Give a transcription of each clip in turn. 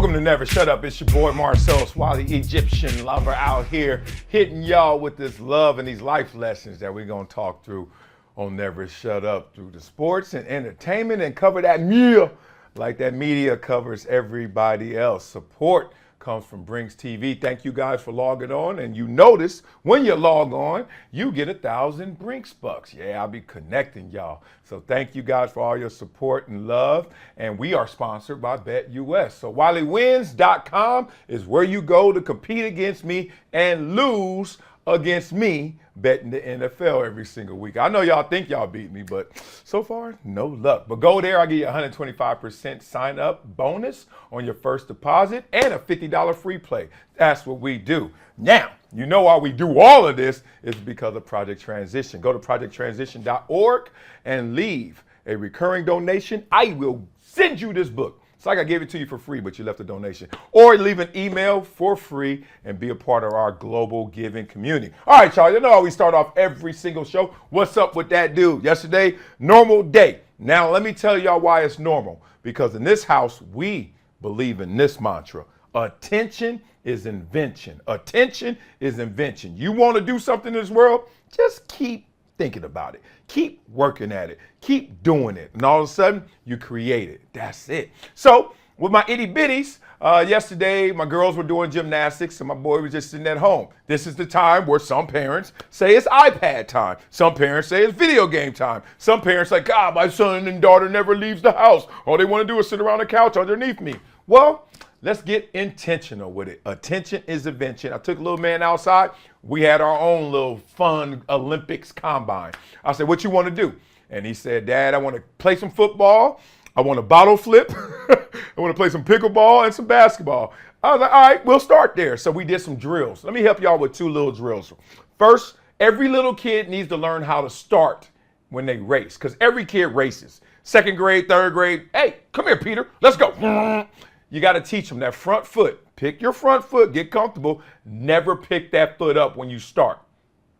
Welcome to Never Shut Up. It's your boy Marcellus Wiley, Egyptian lover out here, hitting y'all with this love and these life lessons that we're going to talk through on Never Shut Up, through the sports and entertainment, and cover that media like that media covers everybody else. Support comes from Brinks TV. Thank you guys for logging on. And you notice when you log on, you get 1,000 Brinks bucks. Yeah, I'll be connecting y'all. So thank you guys for all your support and love. And we are sponsored by BetUS. So Wileywins.com is where you go to compete against me and lose against me betting the NFL every single week. I know y'all think y'all beat me, but so far, no luck. But go there, I'll give you a 125% sign up bonus on your first deposit and a $50 free play. That's what we do. Now, you know why we do all of this is because of Project Transition. Go to projecttransition.org and leave a recurring donation. I will send you this book. It's like I gave it to you for free, but you left a donation. Or leave an email for free and be a part of our global giving community. All right, y'all, you know how we start off every single show. What's up with that dude? Yesterday, normal day. Now, let me tell y'all why it's normal. Because in this house, we believe in this mantra. Attention is invention. Attention is invention. You want to do something in this world? Just keep thinking about it. Keep working at it. Keep doing it. And all of a sudden, you create it. That's it. So with my itty bitties, yesterday, my girls were doing gymnastics and my boy was just sitting at home. This is the time where some parents say it's iPad time. Some parents say it's video game time. Some parents like, God, my son and daughter never leaves the house. All they want to do is sit around the couch underneath me. Well, let's get intentional with it. Attention is invention. I took a little man outside. We had our own little fun Olympics combine. I said, what you want to do? And he said, Dad, I want to play some football. I want to bottle flip. I want to play some pickleball and some basketball. I was like, all right, we'll start there. So we did some drills. Let me help y'all with 2 little drills. First, every little kid needs to learn how to start when they race, because every kid races. 2nd grade, 3rd grade. Hey, come here, Peter. Let's go. You got to teach them that front foot. Pick your front foot, get comfortable. Never pick that foot up when you start.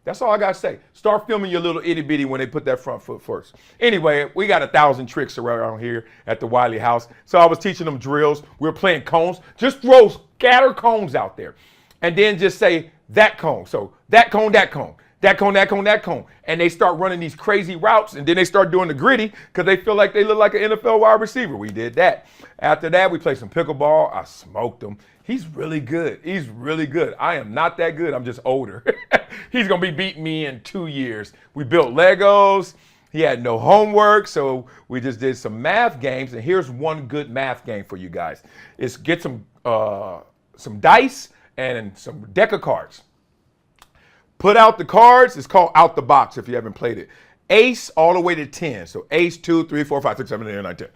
That's all I got to say. Start filming your little itty bitty when they put that front foot first. Anyway, we got 1,000 tricks around here at the Wiley house. So I was teaching them drills. We were playing cones. Just throw scatter cones out there. And then just say that cone. So that cone, that cone. That cone, that cone, that cone. And they start running these crazy routes, and then they start doing the gritty because they feel like they look like an NFL wide receiver. We did that. After that, we played some pickleball. I smoked him. He's really good. He's really good. I am not that good. I'm just older. He's going to be beating me in 2 years. We built Legos. He had no homework, so we just did some math games. And here's one good math game for you guys. It's get some dice and some deck of cards. Put out the cards. It's called Out the Box if you haven't played it. Ace all the way to 10. So ace, 2, 3, 4, 5, 6, 7, 8, 9, 10.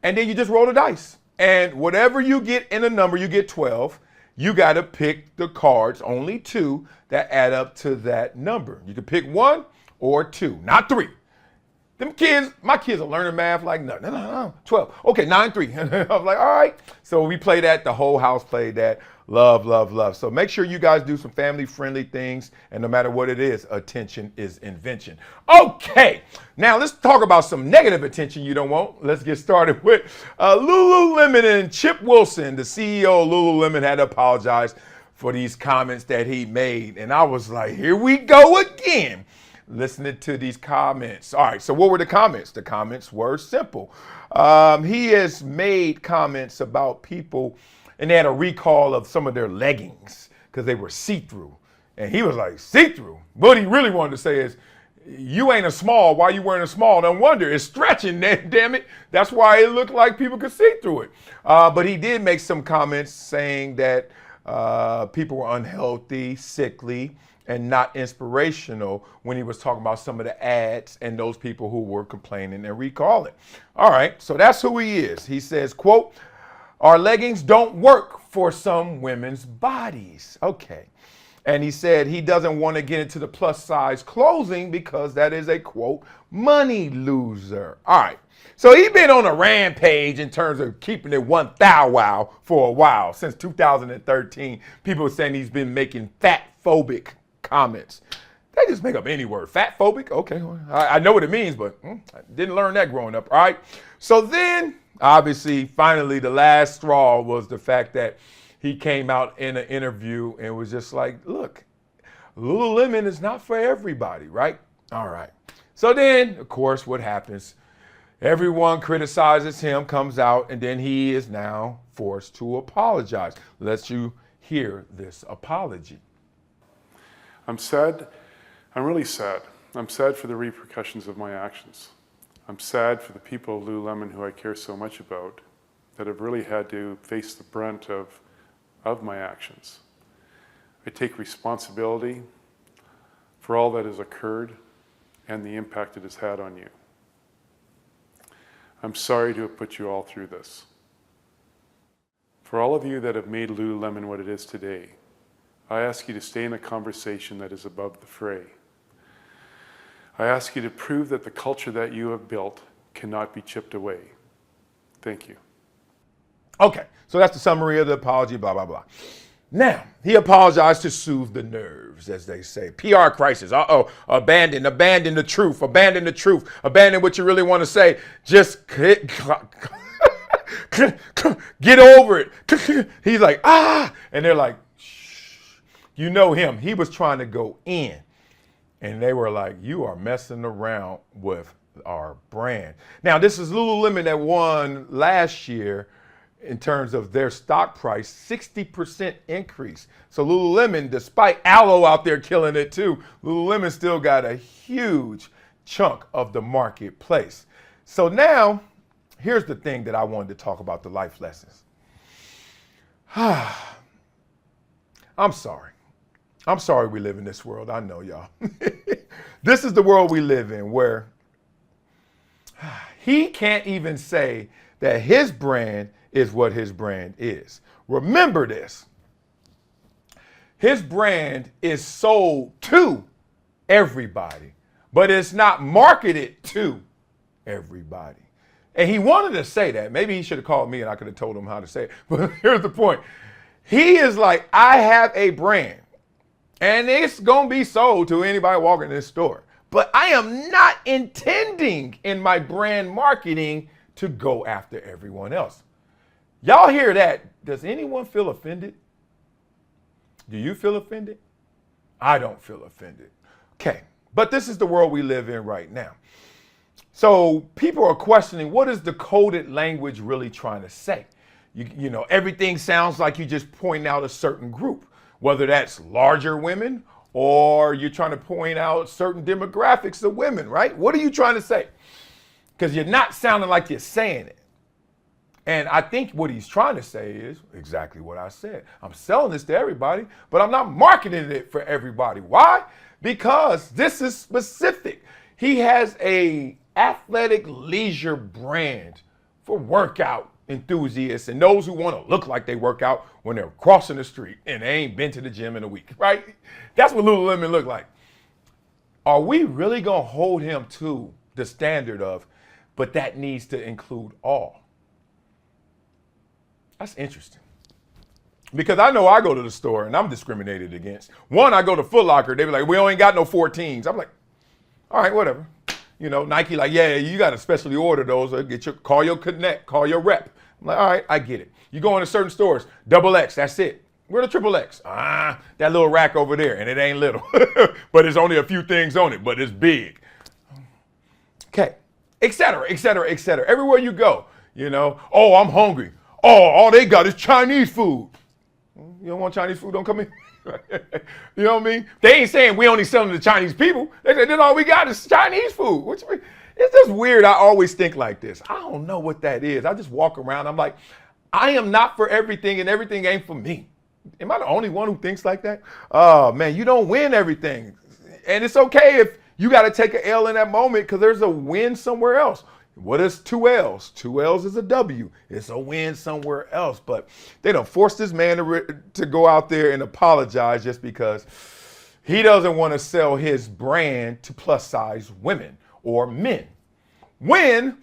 And then you just roll the dice. And whatever you get in a number, you get 12. You got to pick the cards, only 2, that add up to that number. You can pick 1 or 2, not 3. Them kids, my kids are learning math like, no, 12. Okay, 9, 3. I was like, all right. So we played that. The whole house played that. Love, love, love. So make sure you guys do some family-friendly things. And no matter what it is, attention is invention. Okay, now let's talk about some negative attention you don't want. Let's get started with Lululemon and Chip Wilson. The CEO of Lululemon had to apologize for these comments that he made. And I was like, here we go again. Listening to these comments. All right, so what were the comments? The comments were simple. He has made comments about people, and they had a recall of some of their leggings because they were see-through. And he was like, see-through? What he really wanted to say is, you ain't a small. Why you wearing a small? No wonder. It's stretching, damn it. That's why it looked like people could see through it. But he did make some comments saying that people were unhealthy, sickly, and not inspirational when he was talking about some of the ads and those people who were complaining and recalling. All right, so that's who he is. He says, quote, our leggings don't work for some women's bodies. Okay. And he said he doesn't want to get into the plus size clothing because that is a, quote, money loser. All right. So he's been on a rampage in terms of keeping it 1 thou wow for a while. Since 2013, people are saying he's been making fat-phobic comments. They just make up any word. Fat-phobic? Okay. I know what it means, but I didn't learn that growing up. All right. So then Obviously, finally, the last straw was the fact that he came out in an interview and was just like, look, Lululemon is not for everybody, right? All right. So then, of course, what happens? Everyone criticizes him, comes out, and then he is now forced to apologize. Let's you hear this apology. I'm sad. I'm really sad. I'm sad for the repercussions of my actions. I'm sad for the people of Lululemon who I care so much about that have really had to face the brunt of my actions. I take responsibility for all that has occurred and the impact it has had on you. I'm sorry to have put you all through this. For all of you that have made Lululemon what it is today, I ask you to stay in a conversation that is above the fray. I ask you to prove that the culture that you have built cannot be chipped away. Thank you. Okay, so that's the summary of the apology, blah, blah, blah. Now, he apologized to soothe the nerves, as they say. PR crisis. Abandon the truth, abandon what you really want to say. Just get over it. He's like, and they're like, shh. You know him. He was trying to go in. And they were like, you are messing around with our brand. Now, this is Lululemon that won last year in terms of their stock price, 60% increase. So Lululemon, despite Aloe out there killing it too, Lululemon still got a huge chunk of the marketplace. So now, here's the thing that I wanted to talk about, the life lessons. I'm sorry. I'm sorry we live in this world. I know, y'all. This is the world we live in where he can't even say that his brand is what his brand is. Remember this. His brand is sold to everybody, but it's not marketed to everybody. And he wanted to say that. Maybe he should have called me and I could have told him how to say it. But here's the point. He is like, I have a brand. And it's going to be sold to anybody walking in this store. But I am not intending in my brand marketing to go after everyone else. Y'all hear that? Does anyone feel offended? Do you feel offended? I don't feel offended. Okay, but this is the world we live in right now. So people are questioning, what is the coded language really trying to say? You know, everything sounds like you just point out a certain group. Whether that's larger women or you're trying to point out certain demographics of women, right? What are you trying to say? Because you're not sounding like you're saying it. And I think what he's trying to say is exactly what I said. I'm selling this to everybody, but I'm not marketing it for everybody. Why? Because this is specific. He has a athletic leisure brand for workout enthusiasts and those who want to look like they work out when they're crossing the street and they ain't been to the gym in a week, right? That's what Lululemon look like. Are we really going to hold him to the standard of, but that needs to include all? That's interesting. Because I know I go to the store and I'm discriminated against. One, I go to Foot Locker, they be like, we ain't got no 14s. I'm like, all right, whatever. You know, Nike like, yeah, you got to specially order those. Or call your connect, call your rep. I'm like, all right, I get it. You go into certain stores, XXX, that's it. Where the XXX? That little rack over there, and it ain't little. But there's only a few things on it, but it's big. Okay, et cetera, et cetera, et cetera. Everywhere you go, you know, oh, I'm hungry. Oh, all they got is Chinese food. You don't want Chinese food, don't come in. You know what I mean? They ain't saying we only selling to Chinese people. They said, then all we got is Chinese food. Which, it's just weird. I always think like this. I don't know what that is. I just walk around. I'm like, I am not for everything and everything ain't for me. Am I the only one who thinks like that? Oh, man, you don't win everything. And it's okay if you got to take an L in that moment because there's a win somewhere else. What is 2 L's? 2 L's is a W. It's a win somewhere else. But they don't force this man to go out there and apologize just because he doesn't want to sell his brand to plus size women or men. When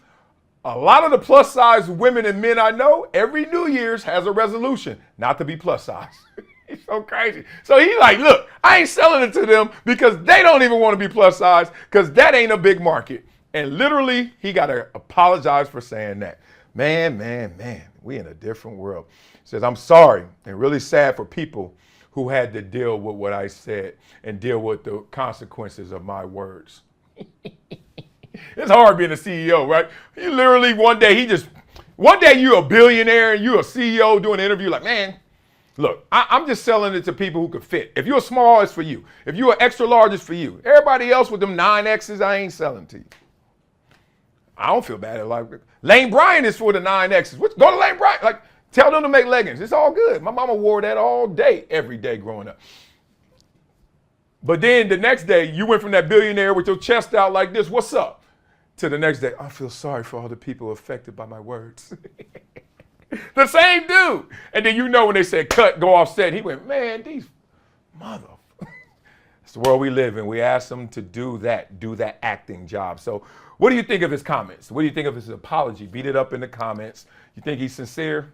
a lot of the plus size women and men I know, every New Year's has a resolution not to be plus size. He's so crazy. So he's like, look, I ain't selling it to them because they don't even want to be plus size because that ain't a big market. And literally, he got to apologize for saying that. Man, we in a different world. He says, I'm sorry and really sad for people who had to deal with what I said and deal with the consequences of my words. It's hard being a CEO, right? You literally one day you're a billionaire and you're a CEO doing an interview like, man, look, I'm just selling it to people who could fit. If you're small, it's for you. If you're extra large, it's for you. Everybody else with them 9Xs, I ain't selling to you. I don't feel bad. Like Lane Bryant is for the 9Xs. Go to Lane Bryant. Like, tell them to make leggings. It's all good. My mama wore that all day, every day growing up. But then the next day, you went from that billionaire with your chest out like this, what's up? To the next day, I feel sorry for all the people affected by my words. The same dude. And then when they said cut, go off set, he went, man, these mother. It's the world we live in. We asked him to do that acting job. So what do you think of his comments? What do you think of his apology? Beat it up in the comments. You think he's sincere?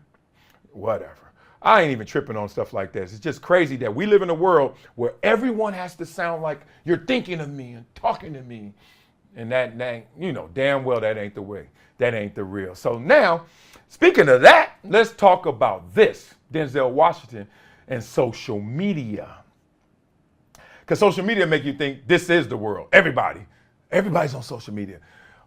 Whatever. I ain't even tripping on stuff like this. It's just crazy that we live in a world where everyone has to sound like you're thinking of me and talking to me. And that damn well that ain't the way. That ain't the real. So now, speaking of that, let's talk about this, Denzel Washington and social media. Because social media make you think this is the world. Everybody's on social media.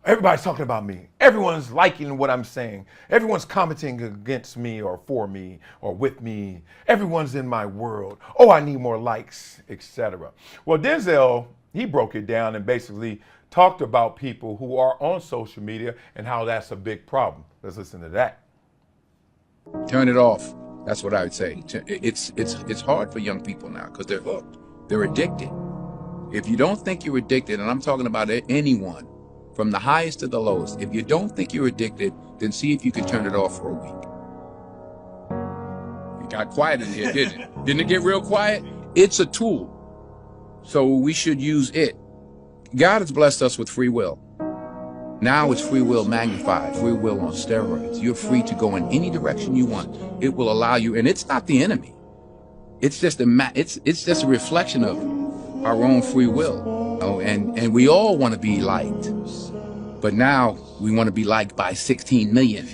Everybody's talking about me. Everyone's liking what I'm saying. Everyone's commenting against me or for me or with me. Everyone's in my world. Oh, I need more likes, etc. Well, Denzel, he broke it down and basically talked about people who are on social media and how that's a big problem. Let's listen to that. Turn it off. That's what I would say. It's hard for young people now because they're hooked. They're addicted. If you don't think you're addicted, and I'm talking about anyone, from the highest to the lowest, if you don't think you're addicted, then see if you can turn it off for a week. It got quiet in here, didn't it? Didn't it get real quiet? It's a tool. So we should use it. God has blessed us with free will. Now it's free will magnified, free will on steroids. You're free to go in any direction you want. It will allow you, and it's not the enemy. It's just it's just a reflection of our own free will. Oh, and we all want to be liked. But now we want to be liked by 16 million.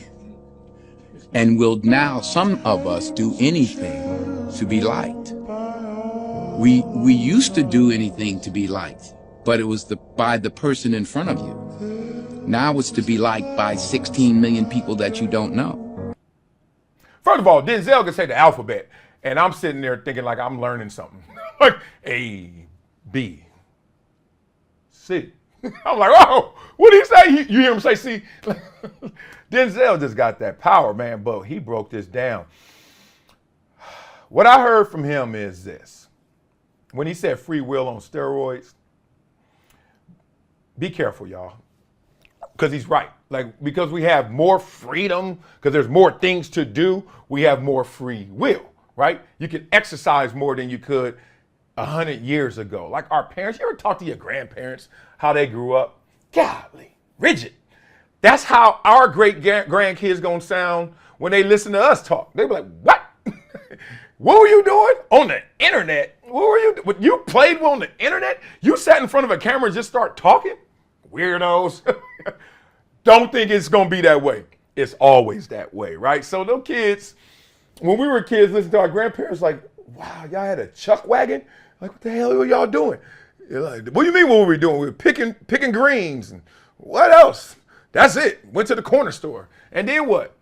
And will now some of us do anything to be liked? We used to do anything to be liked, but it was by the person in front of you. Now it's to be liked by 16 million people that you don't know. First of all, Denzel can say the alphabet, and I'm sitting there thinking like I'm learning something. Like A, B, C. I'm like, oh, what did he say? You hear him say C? Denzel just got that power, man, but he broke this down. What I heard from him is this. When he said free will on steroids, be careful, y'all. Because he's right. Because we have more freedom, because there's more things to do, we have more free will, right? You can exercise more than you could 100 years ago. Like our parents, you ever talk to your grandparents, how they grew up? Golly, rigid. That's how our great grandkids gonna sound when they listen to us talk. They be like, what? What were you doing on the internet? What were you doing? You played on the internet? You sat in front of a camera and just start talking? Weirdos. Don't think it's going to be that way. It's always that way, right? So those kids, when we were kids, listening to our grandparents, like, wow, y'all had a chuck wagon? Like, what the hell were y'all doing? You're like, what do you mean what were we doing? We were picking greens and what else? That's it. Went to the corner store. And then what?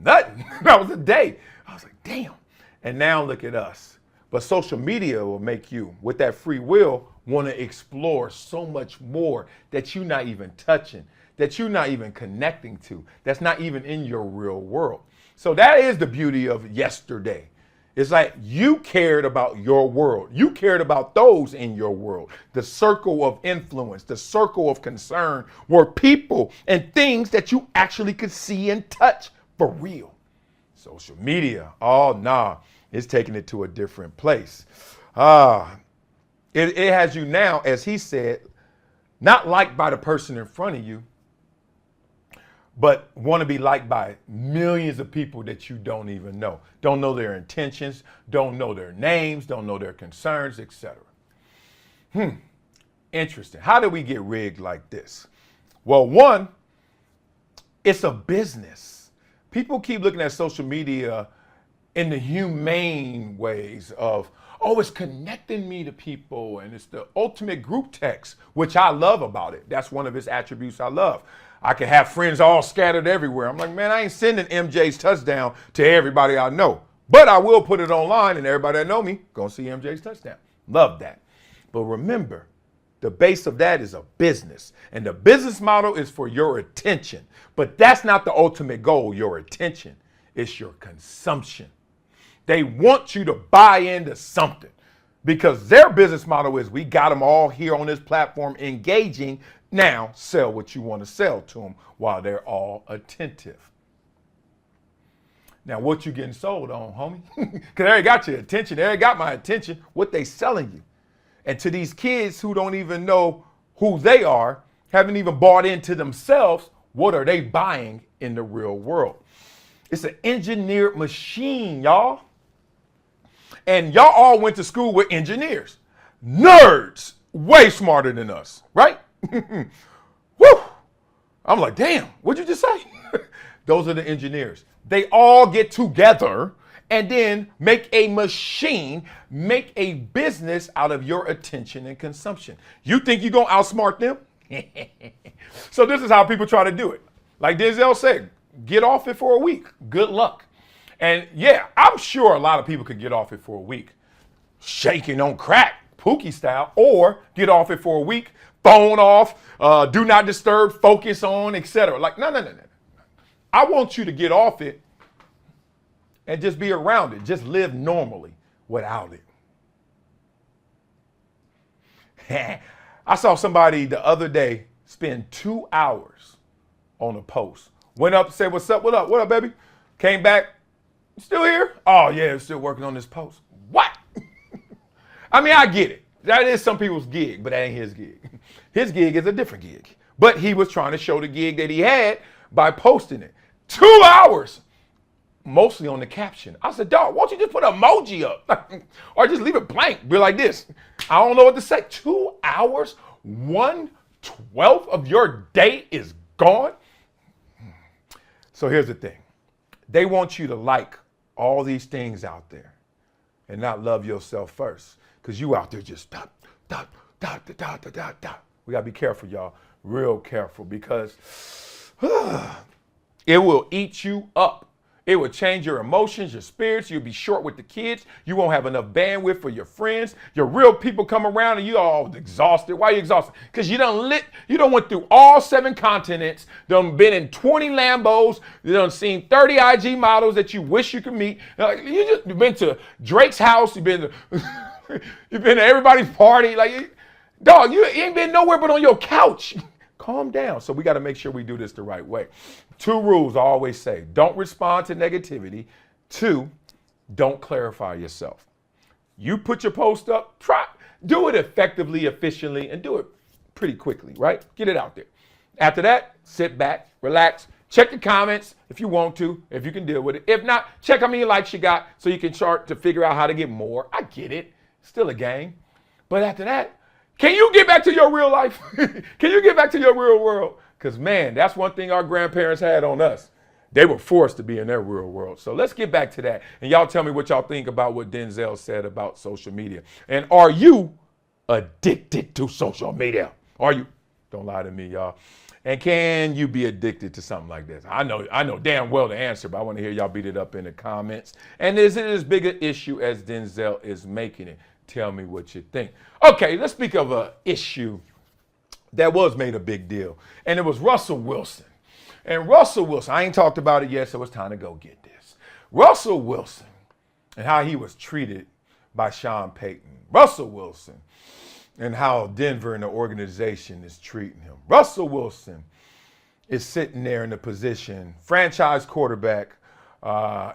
Nothing. That was a day. I was like, damn. And now look at us. But social media will make you, with that free will, want to explore so much more that you're not even touching, that you're not even connecting to, that's not even in your real world. So that is the beauty of yesterday. It's like you cared about your world. You cared about those in your world. The circle of influence, the circle of concern were people and things that you actually could see and touch for real. Social media, oh nah, it's taking it to a different place. It has you now, as he said, not liked by the person in front of you, but want to be liked by millions of people that you don't even know. Don't know their intentions, don't know their names, don't know their concerns, etc. Interesting. How did we get rigged like this? Well, one, it's a business. people keep looking at social media in the humane ways of, oh, it's connecting me to people and it's the ultimate group text, which I love about it. That's one of its attributes I love. I can have friends all scattered everywhere. I'm like, man, I ain't sending MJ's touchdown to everybody I know, but I will put it online and everybody that know me gonna see MJ's touchdown. Love that. But remember, the base of that is a business, and the business model is for your attention. But that's not the ultimate goal, your attention. It's your consumption. They want you to buy into something because their business model is we got them all here on this platform engaging. Now sell what you want to sell to them while they're all attentive. Now what you getting sold on, homie? Because they already got your attention. They already got my attention. What they selling you? And to these kids who don't even know who they are, haven't even bought into themselves, what are they buying in the real world? It's an engineered machine, y'all. And y'all all went to school with engineers. Nerds, way smarter than us, right? Woo! I'm like, damn, what'd you just say? Those are the engineers. They all get together and then make a machine, make a business out of your attention and consumption. You think you're gonna outsmart them? So this is how people try to do it. Like Denzel said, get off it for a week. Good luck. And yeah, I'm sure a lot of people could get off it for a week, shaking on crack, Pookie style, or get off it for a week, phone off, do not disturb, focus on, etc. Like, no. I want you to get off it and just be around it. Just live normally without it. I saw somebody the other day spend 2 hours on a post. Went up, said, what's up, what up, baby? Came back, still here? Oh yeah, still working on this post. What? I mean, I get it. That is some people's gig, but that ain't his gig. His gig is a different gig. But he was trying to show the gig that he had by posting it. 2 hours, mostly on the caption. I said, dog, why don't you just put an emoji up? Or just leave it blank, be like this. I don't know what to say. 2 hours, 1/12 of your day is gone. So here's the thing. They want you to like all these things out there and not love yourself first. Because you out there just dot. We got to be careful, y'all. Real careful, because it will eat you up. It will change your emotions, your spirits. You'll be short with the kids. You won't have enough bandwidth for your friends. Your real people come around and you all exhausted. Why are you exhausted? Because you done went through all 7 continents, done been in 20 Lambos, you done seen 30 IG models that you wish you could meet. You've been to Drake's house. You've been to everybody's party. Like, dog, you ain't been nowhere but on your couch. Calm down. So we got to make sure we do this the right way. 2 rules I always say. Don't respond to negativity. 2, don't clarify yourself. You put your post up, do it effectively, efficiently, and do it pretty quickly, right? Get it out there. After that, sit back, relax, check the comments if you want to, if you can deal with it. If not, check how many likes you got so you can chart to figure out how to get more. I get it. Still a game. But after that, can you get back to your real life? Can you get back to your real world? Because, man, that's one thing our grandparents had on us. They were forced to be in their real world. So let's get back to that. And y'all tell me what y'all think about what Denzel said about social media. And are you addicted to social media? Are you? Don't lie to me, y'all. And can you be addicted to something like this? I know damn well the answer, but I want to hear y'all beat it up in the comments. And is it as big an issue as Denzel is making it? Tell me what you think. Okay, let's speak of an issue that was made a big deal. And it was Russell Wilson. And Russell Wilson, I ain't talked about it yet, so it's time to go get this. Russell Wilson and how he was treated by Sean Payton. Russell Wilson and how Denver and the organization is treating him. Russell Wilson is sitting there in the position, franchise quarterback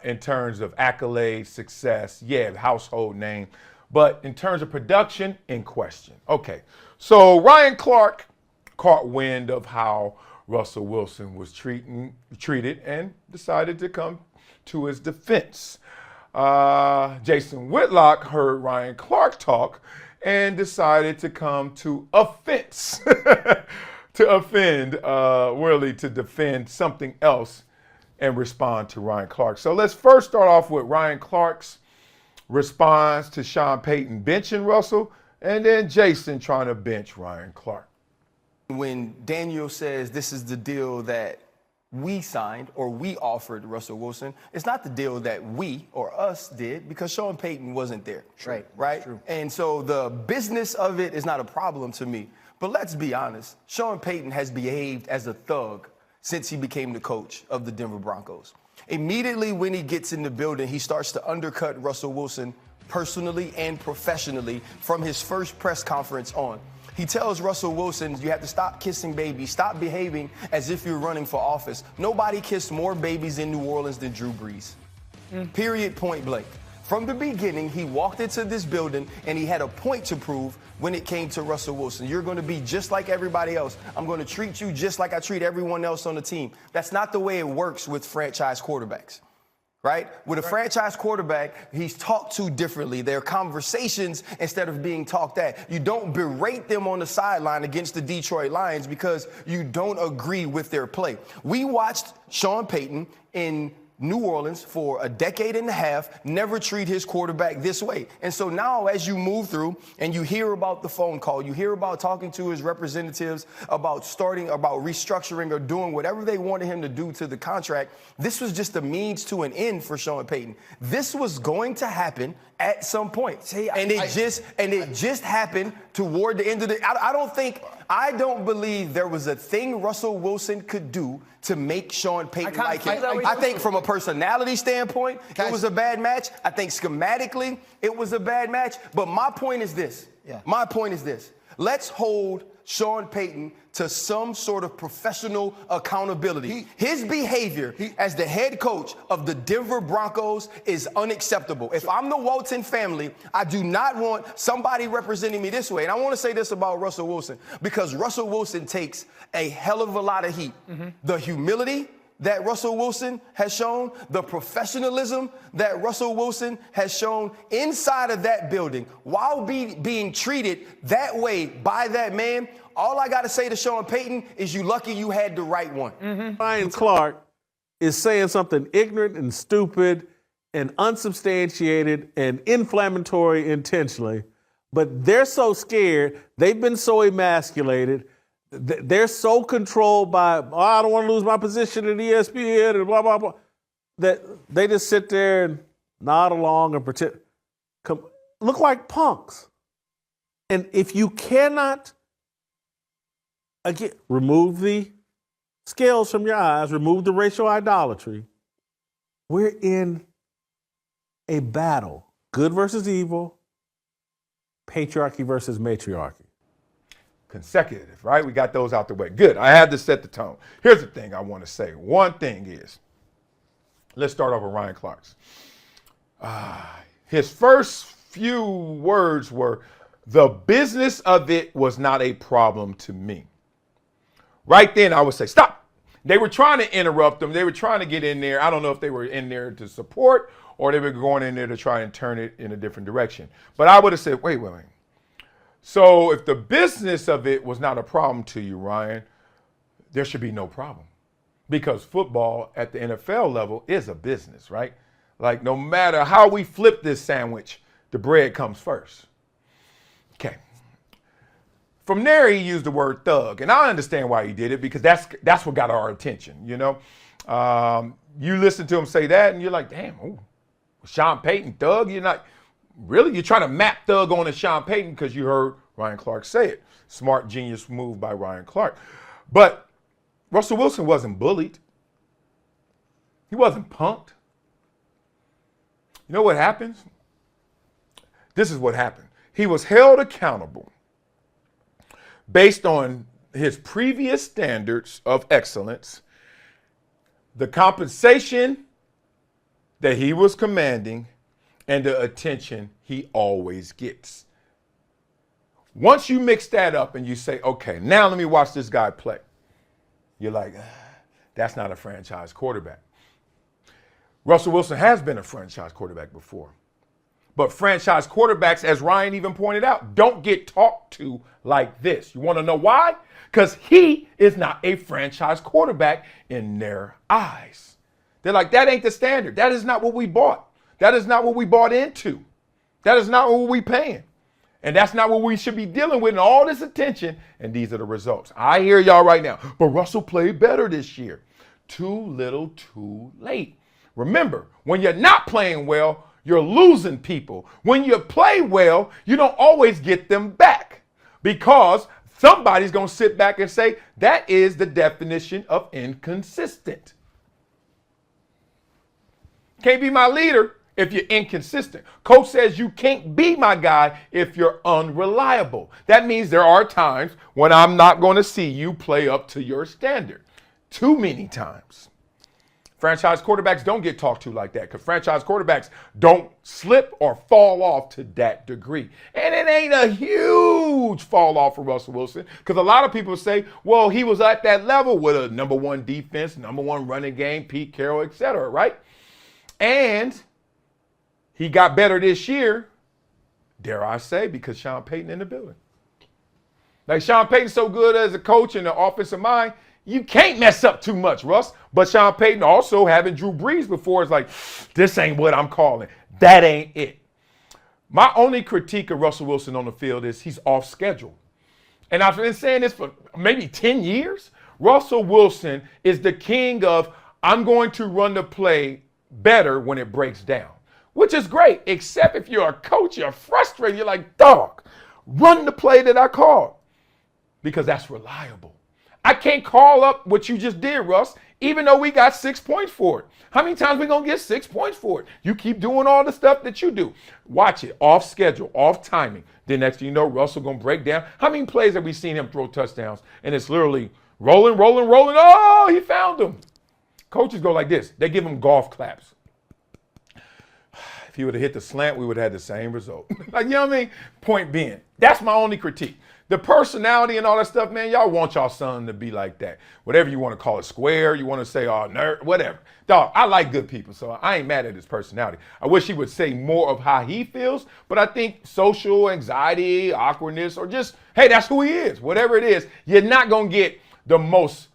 in terms of accolades, success, household name. But in terms of production, in question. Okay, so Ryan Clark caught wind of how Russell Wilson was treated and decided to come to his defense. Jason Whitlock heard Ryan Clark talk and decided to come to offense, to offend Willie, to defend something else. and respond to Ryan Clark. So let's first start off with Ryan Clark's response to Sean Payton benching Russell, and then Jason trying to bench Ryan Clark. When Daniel says this is the deal that we signed or we offered Russell Wilson, it's not the deal that we or us did because Sean Payton wasn't there. Right? True. And so the business of it is not a problem to me. But let's be honest, Sean Payton has behaved as a thug since he became the coach of the Denver Broncos. Immediately when he gets in the building, he starts to undercut Russell Wilson personally and professionally from his first press conference on. He tells Russell Wilson, you have to stop kissing babies, stop behaving as if you're running for office. Nobody kissed more babies in New Orleans than Drew Brees. Period, point blank. From the beginning, he walked into this building and he had a point to prove when it came to Russell Wilson. You're going to be just like everybody else. I'm going to treat you just like I treat everyone else on the team. That's not the way it works with franchise quarterbacks. Right? With a franchise quarterback, he's talked to differently. There are conversations instead of being talked at. You don't berate them on the sideline against the Detroit Lions because you don't agree with their play. We watched Sean Payton in New Orleans for a decade and a half, never treat his quarterback this way. And so now as you move through and you hear about the phone call, you hear about talking to his representatives about restructuring or doing whatever they wanted him to do to the contract, this was just a means to an end for Sean Payton. This was going to happen at some point. It just happened toward the end of the I don't believe there was a thing Russell Wilson could do to make Sean Payton like him. I think from a personality standpoint, it was a bad match. I think schematically, it was a bad match. But my point is this. My point is this. Let's hold Sean Payton to some sort of professional accountability. His behavior as the head coach of the Denver Broncos is unacceptable. If I'm the Walton family, I do not want somebody representing me this way. And I want to say this about Russell Wilson, because Russell Wilson takes a hell of a lot of heat. The humility that Russell Wilson has shown, the professionalism that Russell Wilson has shown inside of that building while being treated that way by that man, all I got to say to Sean Payton is you lucky you had the right one. Ryan Clark is saying something ignorant and stupid and unsubstantiated and inflammatory intentionally, but they're so scared, they've been so emasculated, they're so controlled by, I don't want to lose my position at ESPN and blah, blah, blah, that they just sit there and nod along and pretend, look like punks. And if you cannot, again, remove the scales from your eyes, remove the racial idolatry, we're in a battle, good versus evil, patriarchy versus matriarchy. Consecutive, right? We got those out the way. Good. I had to set the tone. Here's the thing I want to say. One thing is, let's start off with Ryan Clark's. His first few words were, the business of it was not a problem to me. Right then, I would say, stop. They were trying to interrupt them. They were trying to get in there. I don't know if they were in there to support or they were going in there to try and turn it in a different direction. But I would have said, wait. So if the business of it was not a problem to you, Ryan, there should be no problem. Because football at the NFL level is a business, right? Like no matter how we flip this sandwich, the bread comes first. Okay. From there, he used the word thug. And I understand why he did it because that's what got our attention, you know? You listen to him say that and you're like, damn, ooh, Sean Payton, thug? You're not... Really? You're trying to map thug on to Sean Payton because you heard Ryan Clark say it. Smart, genius move by Ryan Clark. But Russell Wilson wasn't bullied. He wasn't punked. You know what happens? This is what happened. He was held accountable based on his previous standards of excellence, the compensation that he was commanding, and the attention he always gets. Once you mix that up and you say, okay, now let me watch this guy play, you're like, that's not a franchise quarterback. Russell Wilson has been a franchise quarterback before. But franchise quarterbacks, as Ryan even pointed out, don't get talked to like this. You want to know why? Because he is not a franchise quarterback in their eyes. They're like, that ain't the standard. That is not what we bought. That is not what we bought into. That is not what we paying. And that's not what we should be dealing with, and all this attention, and these are the results. I hear y'all right now, but Russell played better this year. Too little, too late. Remember, when you're not playing well, you're losing people. When you play well, you don't always get them back because somebody's going to sit back and say, that is the definition of inconsistent. Can't be my leader if you're inconsistent. Coach says you can't be my guy if you're unreliable. That means there are times when I'm not going to see you play up to your standard. Too many times. Franchise quarterbacks don't get talked to like that because franchise quarterbacks don't slip or fall off to that degree. And it ain't a huge fall off for Russell Wilson because a lot of people say, well, he was at that level with a number one defense, number one running game, Pete Carroll, et cetera, right? And he got better this year, dare I say, because Sean Payton in the building. Like Sean Payton's so good as a coach and the offensive mind, you can't mess up too much, Russ. But Sean Payton also having Drew Brees before is like, this ain't what I'm calling. That ain't it. My only critique of Russell Wilson on the field is he's off schedule. And I've been saying this for maybe 10 years. Russell Wilson is the king of, I'm going to run the play better when it breaks down, which is great, except if you're a coach, you're frustrated. You're like, dog, run the play that I called because that's reliable. I can't call up what you just did, Russ, even though we got 6 points for it. How many times we going to get 6 points for it? You keep doing all the stuff that you do. Watch it, off schedule, off timing. Then next thing you know, Russell going to break down. How many plays have we seen him throw touchdowns? And it's literally rolling. Oh, he found them. Coaches go like this. They give him golf claps. If he would have hit the slant, we would have had the same result. Like, you know what I mean? Point being, that's my only critique. The personality and all that stuff, man, y'all want y'all son to be like that. Whatever you want to call it, square, you want to say, oh, nerd, whatever. Dog, I like good people, so I ain't mad at his personality. I wish he would say more of how he feels, but I think social anxiety, awkwardness, or just, hey, that's who he is. Whatever it is, you're not going to get the most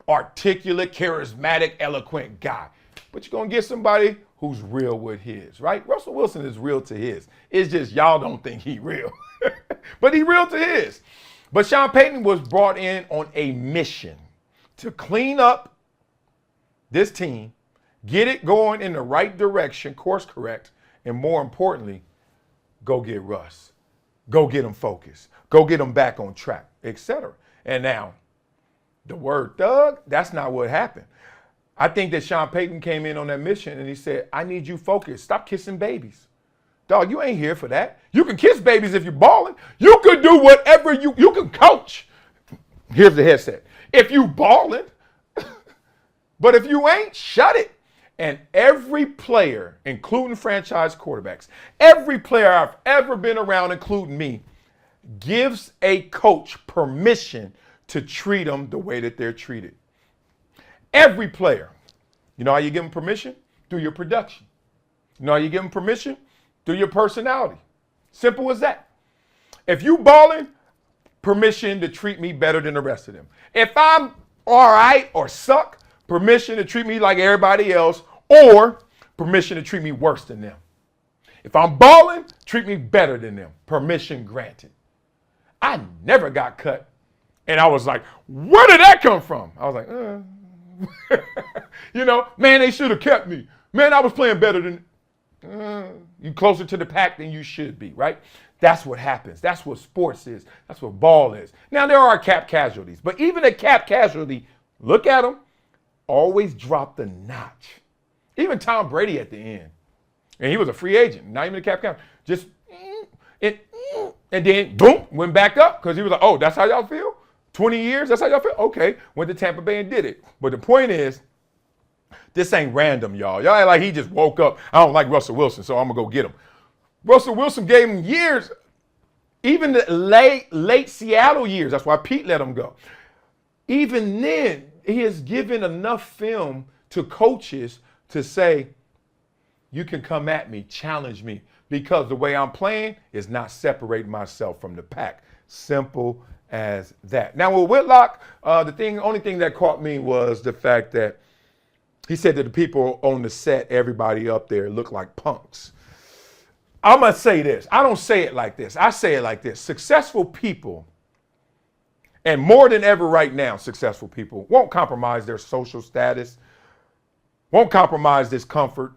articulate, charismatic, eloquent guy. But you're going to get somebody who's real with his, right? Russell Wilson is real to his. It's just y'all don't think he real. But he real to his. But Sean Payton was brought in on a mission to clean up this team, get it going in the right direction, course correct, and more importantly, go get Russ. Go get him focused. Go get him back on track, etc. And now, the word thug, that's not what happened. I think that Sean Payton came in on that mission and he said, I need you focused. Stop kissing babies. Dog, you ain't here for that. You can kiss babies if you're balling. You can do whatever you can coach. Here's the headset. If you balling, but if you ain't, shut it. And every player, including franchise quarterbacks, every player I've ever been around, including me, gives a coach permission to treat them the way that they're treated. Every player. You know how you give them permission? Through your production. You know how you give them permission? Through your personality. Simple as that. If you balling, permission to treat me better than the rest of them. If I'm all right or suck, permission to treat me like everybody else, or permission to treat me worse than them. If I'm balling, treat me better than them. Permission granted. I never got cut. And I was like, where did that come from? I was like, you know, man, they should have kept me. Man, I was playing better than, you closer to the pack than you should be, right? That's what happens. That's what sports is. That's what ball is. Now, there are cap casualties, but even a cap casualty, look at them, always drop the notch. Even Tom Brady at the end, and he was a free agent, not even a cap casualty, just, and then, boom, went back up because he was like, oh, that's how y'all feel? 20 years, that's how y'all feel? Okay, went to Tampa Bay and did it. But the point is, this ain't random, y'all. Y'all act like he just woke up. I don't like Russell Wilson, so I'm going to go get him. Russell Wilson gave him years, even the late Seattle years. That's why Pete let him go. Even then, he has given enough film to coaches to say, you can come at me, challenge me, because the way I'm playing is not separating myself from the pack. Simple as that. Now with Whitlock, the only thing that caught me was the fact that He said to the people on the set, everybody up there looked like punks. I'm going to say this. I don't say it like this. I say it like this. Successful people, and more than ever right now, successful people won't compromise their social status, won't compromise this comfort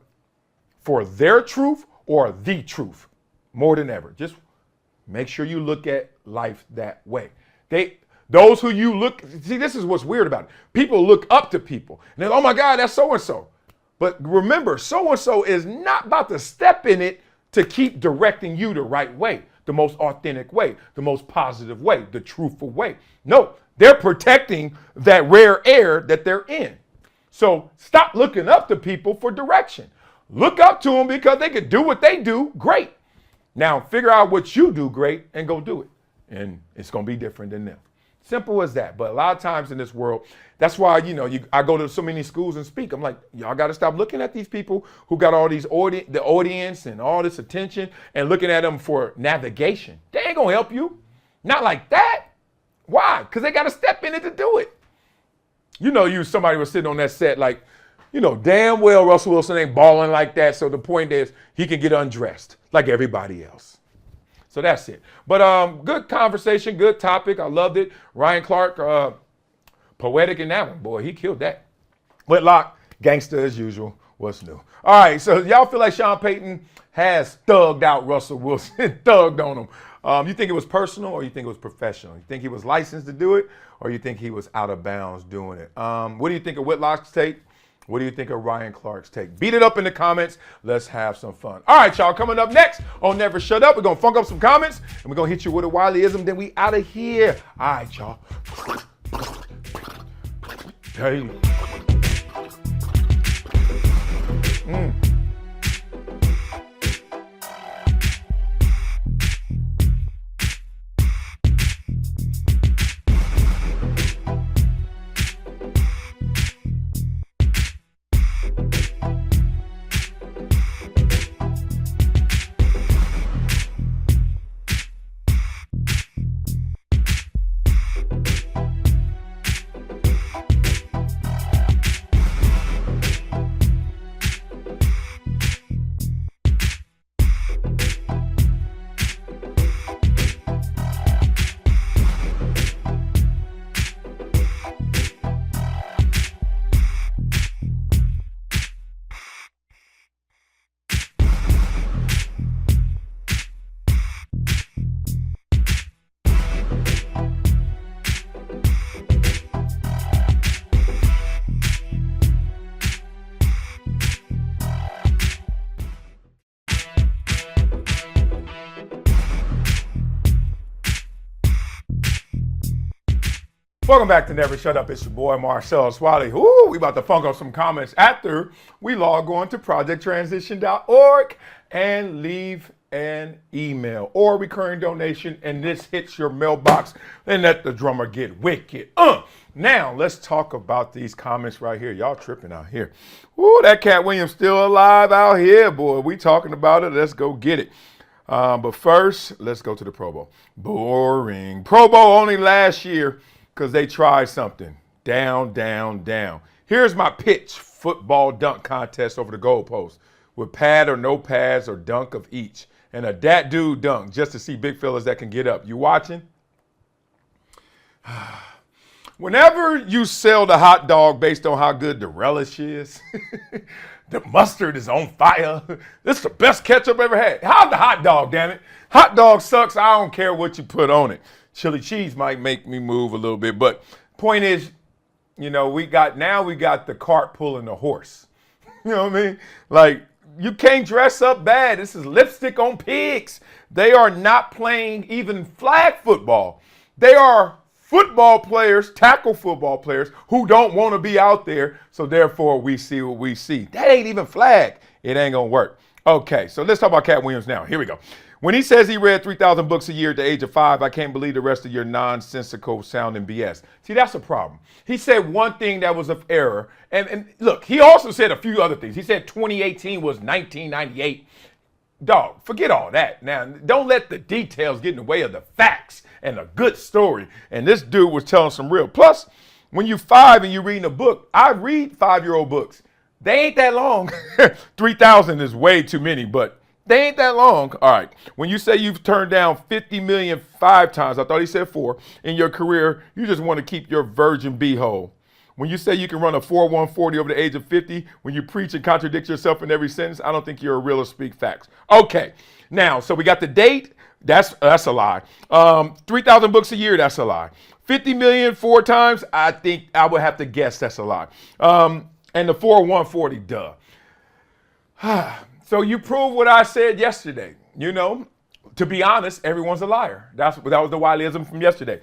for their truth or the truth. More than ever. Just make sure you look at life that way. Those who you look, see, this is what's weird about it. People look up to people. And they're, oh my God, that's so-and-so. But remember, so-and-so is not about to step in it to keep directing you the right way, the most authentic way, the most positive way, the truthful way. No, they're protecting that rare air that they're in. So stop looking up to people for direction. Look up to them because they can do what they do great. Now figure out what you do great and go do it. And it's going to be different than them. Simple as that. But a lot of times in this world, that's why, I go to so many schools and speak. I'm like, y'all got to stop looking at these people who got all these the audience and all this attention and looking at them for navigation. They ain't going to help you. Not like that. Why? Because they got to step in it to do it. Somebody was sitting on that set like, damn well Russell Wilson ain't balling like that. So the point is he can get undressed like everybody else. So that's it. But good conversation, good topic. I loved it. Ryan Clark, poetic in that one. Boy, he killed that. Whitlock, gangster as usual. What's new? All right, so y'all feel like Sean Payton has thugged out Russell Wilson, thugged on him. You think it was personal or you think it was professional? You think he was licensed to do it or you think he was out of bounds doing it? What do you think of Whitlock's take? What do you think of Ryan Clark's take? Beat it up in the comments. Let's have some fun. All right, y'all. Coming up next on Never Shut Up, we're going to funk up some comments, and we're going to hit you with a Wileyism, then we out of here. All right, y'all. Hey. Welcome back to Never Shut Up. It's your boy Marcellus Wiley. Ooh, we about to funk up some comments after we log on to projecttransition.org and leave an email or recurring donation, and this hits your mailbox and let the drummer get wicked. Now let's talk about these comments right here. Y'all tripping out here. Ooh, that Cat Williams still alive out here, boy. We talking about it. Let's go get it. But first, let's go to the Pro Bowl. Boring. Pro Bowl only last year because they tried something. Down, down, down. Here's my pitch. Football dunk contest over the goalpost with pad or no pads or dunk of each. And a dat dude dunk just to see big fellas that can get up. You watching? Whenever you sell the hot dog based on how good the relish is, the mustard is on fire. This is the best ketchup I've ever had. How's the hot dog, damn it? Hot dog sucks. I don't care what you put on it. Chili cheese might make me move a little bit. But point is, we got the cart pulling the horse. You know what I mean? Like, you can't dress up bad. This is lipstick on pigs. They are not playing even flag football. They are football players, tackle football players who don't want to be out there. So therefore we see what we see. That ain't even flag. It ain't going to work. Okay, so let's talk about Cat Williams now. Here we go. When he says he read 3,000 books a year at the age of 5, I can't believe the rest of your nonsensical sounding BS. See, that's a problem. He said one thing that was of error. And look, he also said a few other things. He said 2018 was 1998. Dog, forget all that. Now, don't let the details get in the way of the facts and a good story. And this dude was telling some real. Plus, when you're 5 and you're reading a book, I read 5-year-old books. They ain't that long. 3,000 is way too many, but they ain't that long. All right. When you say you've turned down 50 million 5 times, I thought he said 4, in your career, you just want to keep your virgin beehole. When you say you can run a 4.140 over the age of 50, when you preach and contradict yourself in every sentence, I don't think you're a real or speak facts. Okay. Now, so we got the date. That's a lie. 3,000 books a year, that's a lie. 50 million 4 times, I think I would have to guess that's a lie. And the 4.140, duh. So you prove what I said yesterday. You know, to be honest, everyone's a liar. That was the Wileyism from yesterday.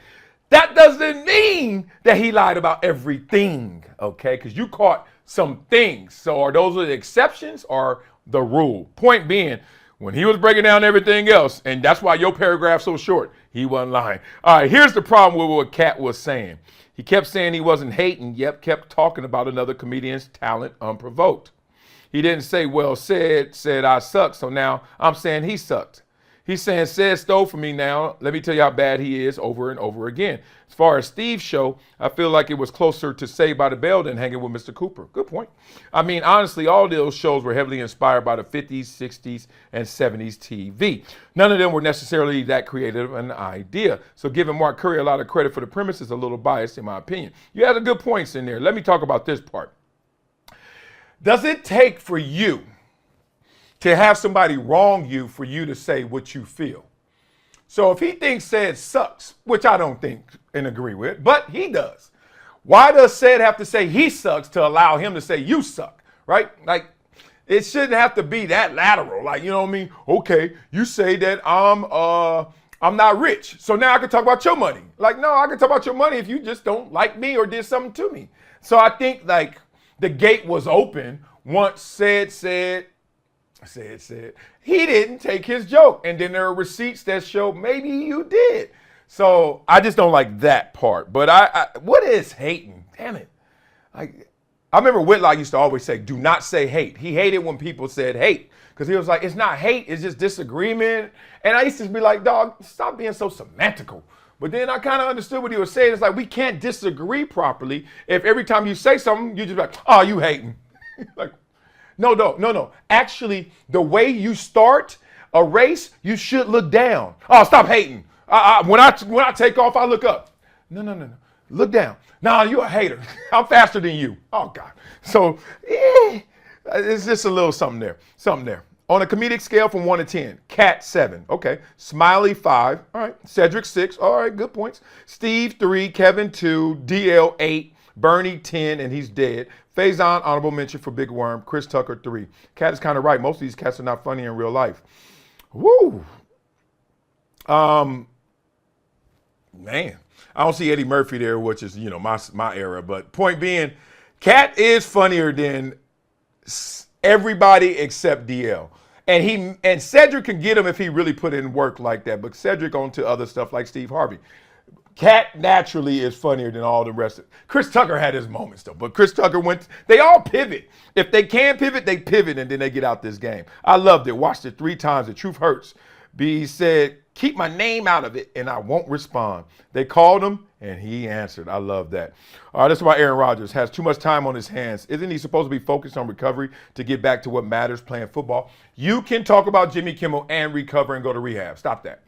That doesn't mean that he lied about everything, okay? Because you caught some things. So are those the exceptions or the rule? Point being, when he was breaking down everything else, and that's why your paragraph's so short, he wasn't lying. All right, here's the problem with what Cat was saying. He kept saying he wasn't hating, yet kept talking about another comedian's talent unprovoked. He didn't say, well, said I sucked, so now I'm saying he sucked. He's saying, said stole from me now. Let me tell you how bad he is over and over again. As far as Steve's show, I feel like it was closer to Saved by the Bell than hanging with Mr. Cooper. Good point. I mean, honestly, all those shows were heavily inspired by the 50s, 60s, and 70s TV. None of them were necessarily that creative an idea. So giving Mark Curry a lot of credit for the premise is a little biased in my opinion. You had a good points in there. Let me talk about this part. Does it take for you to have somebody wrong you for you to say what you feel? So if he thinks said sucks, which I don't think and agree with, but he does, why does said have to say he sucks to allow him to say you suck, right? Like, it shouldn't have to be that lateral. Like, you know what I mean? Okay, you say that I'm not rich, so now I can talk about your money. Like, no, I can talk about your money if you just don't like me or did something to me. So I think like the gate was open once said. He didn't take his joke. And then there are receipts that show maybe you did. So I just don't like that part. But I what is hating? Damn it. Like, I remember Whitlock used to always say, do not say hate. He hated when people said hate. Because he was like, it's not hate, it's just disagreement. And I used to be like, dog, stop being so semantical. But then I kind of understood what he was saying. It's like, we can't disagree properly if every time you say something, you just like, oh, you hating. Like, no. Actually, the way you start a race, you should look down. Oh, stop hating. When I take off, I look up. No. Look down. Nah, you're a hater. I'm faster than you. Oh, God. So, it's just a little something there. On a comedic scale from 1 to 10, Cat 7. Okay. Smiley 5. All right. Cedric 6. All right. Good points. Steve 3. Kevin 2. DL 8. Bernie 10, and he's dead. Faison, honorable mention for Big Worm. Chris Tucker 3. Cat is kind of right. Most of these cats are not funny in real life. Woo. Man, I don't see Eddie Murphy there, which is, my era. But point being, Cat is funnier than everybody except DL. And Cedric can get him if he really put in work like that. But Cedric on to other stuff like Steve Harvey. Cat naturally is funnier than all the rest of it. Chris Tucker had his moments though, but Chris Tucker they all pivot. If they can pivot, they pivot and then they get out this game. I loved it. Watched it 3 times. The truth hurts. B said, keep my name out of it and I won't respond. They called him and he answered. I love that. All right, this is why Aaron Rodgers has too much time on his hands. Isn't he supposed to be focused on recovery to get back to what matters, playing football? You can talk about Jimmy Kimmel and recover and go to rehab. Stop that.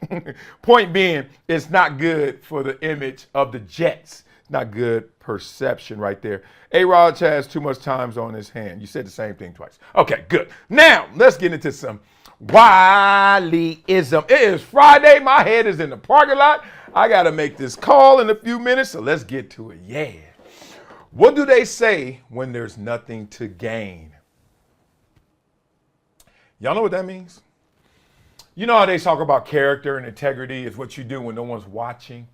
Point being, it's not good for the image of the Jets. It's not good perception right there. A-Rod has too much time on his hand. You said the same thing twice. Okay, good. Now, let's get into some Wileyism. It is Friday. My head is in the parking lot. I got to make this call in a few minutes, so let's get to it. Yeah. What do they say when there's nothing to gain? Y'all know what that means? You know how they talk about character and integrity is what you do when no one's watching?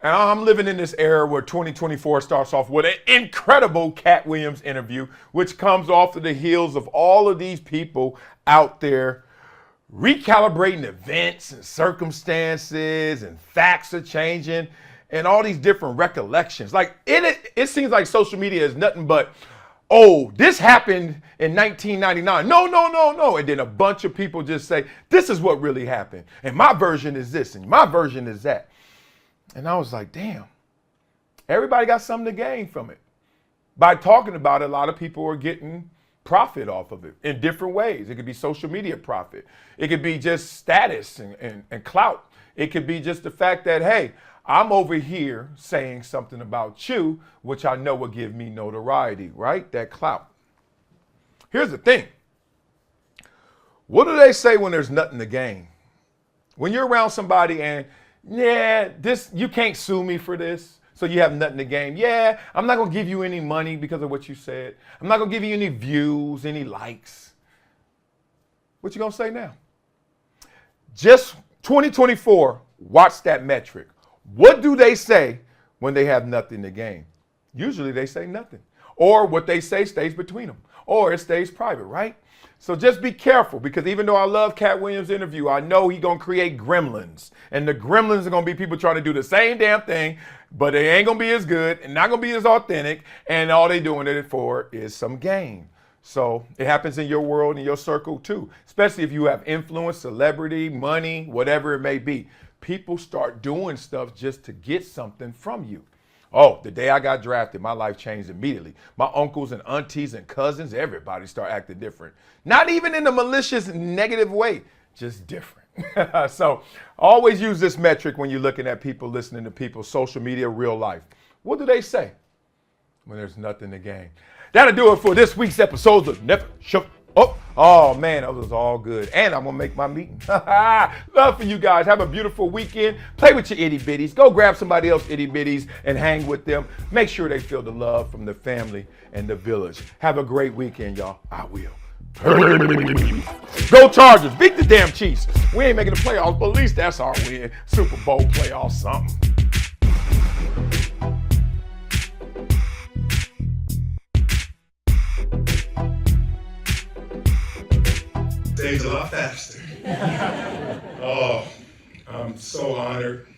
And I'm living in this era where 2024 starts off with an incredible Cat Williams interview, which comes off of the heels of all of these people out there recalibrating events and circumstances, and facts are changing and all these different recollections. Like it seems like social media is nothing but, oh, this happened in 1999. No. And then a bunch of people just say, this is what really happened. And my version is this and my version is that. And I was like, damn, everybody got something to gain from it. by talking about it, a lot of people are getting profit off of it in different ways. It could be social media profit. It could be just status and clout. It could be just the fact that, hey, I'm over here saying something about you, which I know will give me notoriety, right? That clout. Here's the thing. What do they say when there's nothing to gain? When you're around somebody and, yeah, this, you can't sue me for this, so you have nothing to gain. Yeah, I'm not going to give you any money because of what you said. I'm not going to give you any views, any likes. What you going to say now? Just 2024, watch that metric. What do they say when they have nothing to gain? Usually they say nothing. Or what they say stays between them. Or it stays private, right? So just be careful, because even though I love Cat Williams' interview, I know he's going to create gremlins. And the gremlins are going to be people trying to do the same damn thing, but they ain't going to be as good and not going to be as authentic. And all they doing it for is some gain. So it happens in your world, in your circle too, especially if you have influence, celebrity, money, whatever it may be. People start doing stuff just to get something from you. Oh, the day I got drafted, my life changed immediately. My uncles and aunties and cousins, everybody start acting different. Not even in a malicious, negative way, just different. So always use this metric when you're looking at people, listening to people, social media, real life. What do they say when there's nothing to gain? That'll do it for this week's episode of Never Show Up. Oh man, that was all good. And I'm gonna make my meeting. Love for you guys. Have a beautiful weekend. Play with your itty bitties. Go grab somebody else itty bitties and hang with them. Make sure they feel the love from the family and the village. Have a great weekend, y'all. I will. Go Chargers. Beat the damn Chiefs. We ain't making the playoffs, but at least that's our win. Super Bowl playoffs, something. Days a lot faster. Oh, I'm so honored.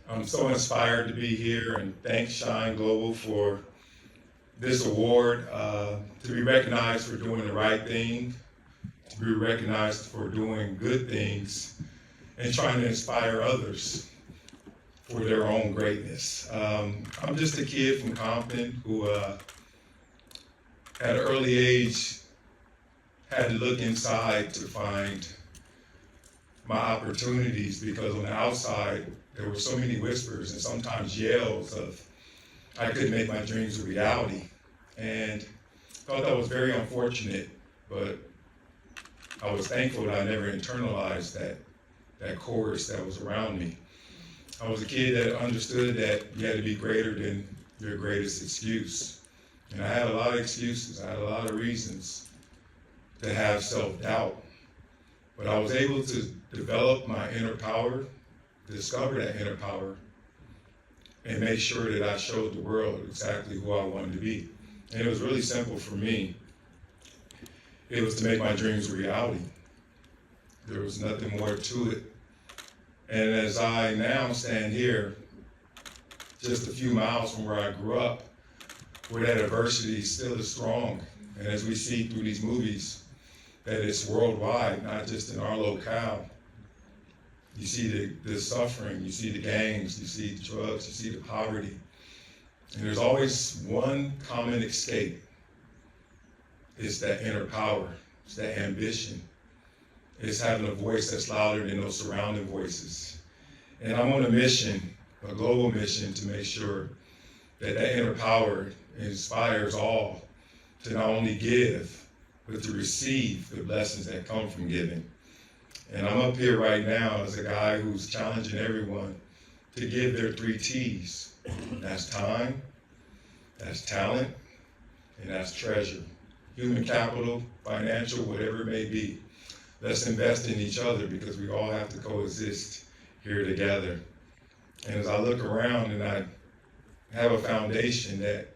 I'm so inspired to be here, and thanks Shine Global for this award, to be recognized for doing the right thing, to be recognized for doing good things, and trying to inspire others for their own greatness. I'm just a kid from Compton who, at an early age, had to look inside to find my opportunities, because on the outside, there were so many whispers and sometimes yells of I couldn't make my dreams a reality. And thought that was very unfortunate, but I was thankful that I never internalized that chorus that was around me. I was a kid that understood that you had to be greater than your greatest excuse. And I had a lot of excuses. I had a lot of reasons to have self-doubt. But I was able to develop my inner power, discover that inner power, and make sure that I showed the world exactly who I wanted to be. And it was really simple for me. It was to make my dreams a reality. There was nothing more to it. And as I now stand here, just a few miles from where I grew up, where that adversity still is strong, and as we see through these movies, that it's worldwide, not just in our locale. You see the suffering, you see the gangs, you see the drugs, you see the poverty. And there's always one common escape. It's that inner power, it's that ambition. It's having a voice that's louder than those surrounding voices. And I'm on a mission, a global mission, to make sure that that inner power inspires all to not only give, but to receive the blessings that come from giving. And I'm up here right now as a guy who's challenging everyone to give their 3 T's. That's time, that's talent, and that's treasure. Human capital, financial, whatever it may be. Let's invest in each other, because we all have to coexist here together. And as I look around and I have a foundation that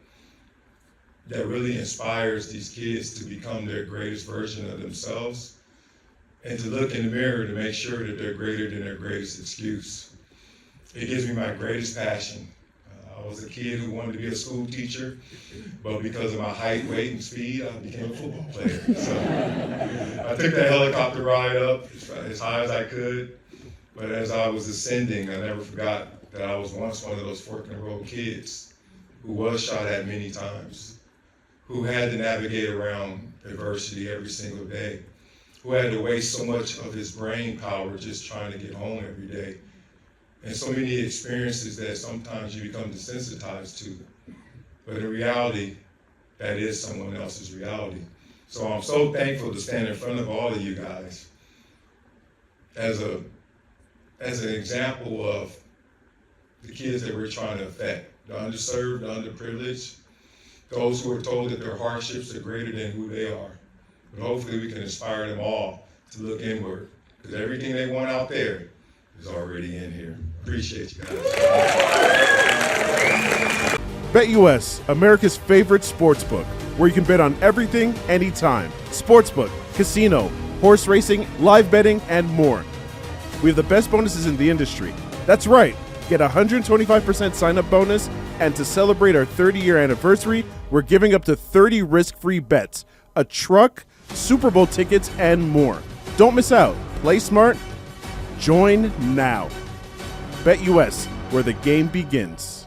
really inspires these kids to become their greatest version of themselves, and to look in the mirror to make sure that they're greater than their greatest excuse. It gives me my greatest passion. I was a kid who wanted to be a school teacher, but because of my height, weight, and speed, I became a football player. So I took that helicopter ride up as high as I could, but as I was ascending, I never forgot that I was once one of those fork-in-the-road kids who was shot at many times, who had to navigate around adversity every single day, who had to waste so much of his brain power just trying to get home every day. And so many experiences that sometimes you become desensitized to. But in reality, that is someone else's reality. So I'm so thankful to stand in front of all of you guys as an example of the kids that we're trying to affect, the underserved, the underprivileged, those who are told that their hardships are greater than who they are. But hopefully we can inspire them all to look inward, because everything they want out there is already in here. Appreciate you guys. BetUS, America's favorite sportsbook, where you can bet on everything, anytime. Sportsbook, casino, horse racing, live betting, and more. We have the best bonuses in the industry. That's right. Get a 125% sign-up bonus, and to celebrate our 30-year anniversary, we're giving up to 30 risk-free bets, a truck, Super Bowl tickets, and more. Don't miss out. Play smart. Join now. BetUS, where the game begins.